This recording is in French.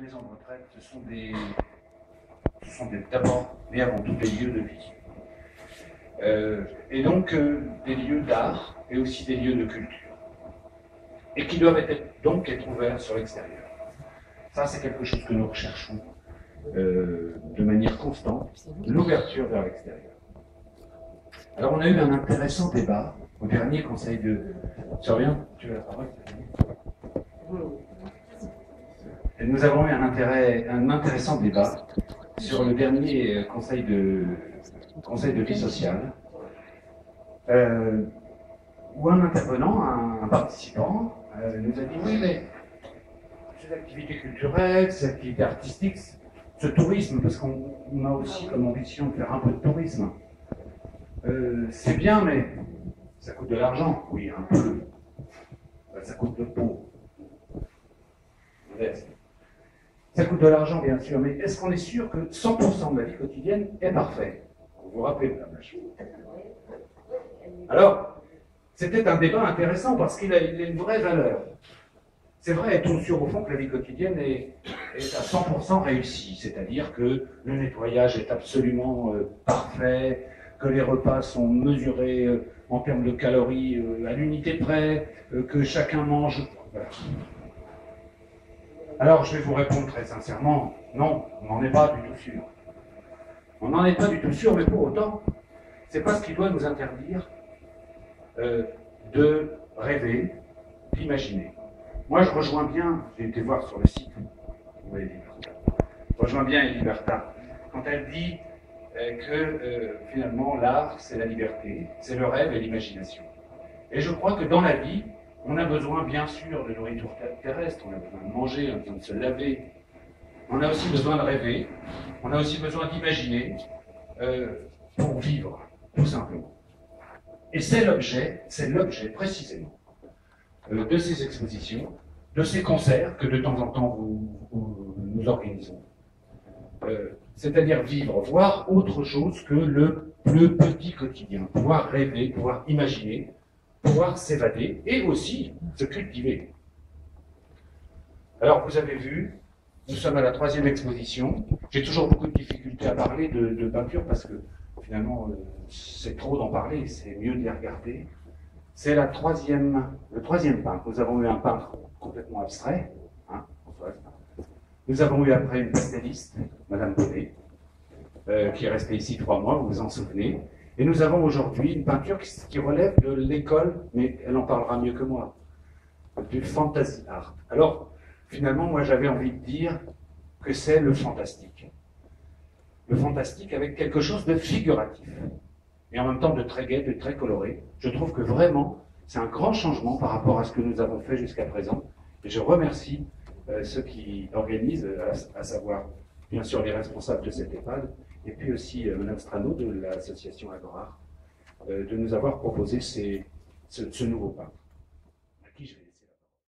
les maisons de retraite, ce sont d'abord et avant tout des lieux de vie. Et donc des lieux d'art et aussi des lieux de culture. Et qui doivent donc être ouverts sur l'extérieur. Ça, c'est quelque chose que nous recherchons de manière constante, l'ouverture vers l'extérieur. Alors, on a eu un intéressant débat au dernier conseil de... Survient, tu veux la parole? Et nous avons eu un intéressant débat sur le dernier conseil de vie sociale, où un intervenant, un participant, nous a dit oui, mais ces activités culturelles, ces activités artistiques, ce tourisme, parce qu'on a aussi comme ambition de faire un peu de tourisme, c'est bien, mais ça coûte de l'argent. Oui, un peu. Ça coûte de peau. Ça coûte de l'argent, bien sûr, mais est-ce qu'on est sûr que 100% de la vie quotidienne est parfait? Vous vous rappelez, madame la chose. Alors, c'était un débat intéressant parce qu'il a une vraie valeur. C'est vrai, est-on sûr au fond que la vie quotidienne est à 100% réussie, c'est-à-dire que le nettoyage est absolument parfait, que les repas sont mesurés en termes de calories à l'unité près, que chacun mange. Voilà. Alors je vais vous répondre très sincèrement, non, on n'en est pas du tout sûr. On n'en est pas du tout sûr, mais pour autant, c'est pas ce qui doit nous interdire de rêver, d'imaginer. Moi, je rejoins bien, j'ai été voir sur le site, je rejoins bien Elie Bertha, quand elle dit que finalement, l'art, c'est la liberté, c'est le rêve et l'imagination. Et je crois que dans la vie, on a besoin, bien sûr, de nourriture terrestre, on a besoin de manger, on a besoin de se laver, on a aussi besoin de rêver, on a aussi besoin d'imaginer pour vivre, tout simplement. Et c'est l'objet précisément, de ces expositions, de ces concerts que de temps en temps nous organisons. C'est-à-dire vivre, voir autre chose que le petit quotidien, pouvoir rêver, pouvoir imaginer, pouvoir s'évader et aussi se cultiver. Alors vous avez vu, nous sommes à la 3e exposition. J'ai toujours beaucoup de difficultés à parler de peinture parce que finalement c'est trop d'en parler, c'est mieux de les regarder. C'est le 3e peintre. Nous avons eu un peintre complètement abstrait, hein, Françoise. Nous avons eu après une pastelliste, Madame Bonnet, qui est restée ici 3 mois, vous vous en souvenez. Et nous avons aujourd'hui une peinture qui relève de l'école, mais elle en parlera mieux que moi, du fantasy art. Alors, finalement, moi j'avais envie de dire que c'est le fantastique. Le fantastique avec quelque chose de figuratif. Et en même temps de très gai, de très coloré. Je trouve que vraiment, c'est un grand changement par rapport à ce que nous avons fait jusqu'à présent. Et je remercie ceux qui organisent, à savoir, bien sûr, les responsables de cette EHPAD, et puis aussi Mme Strano de l'association Agora, de nous avoir proposé ce nouveau pas.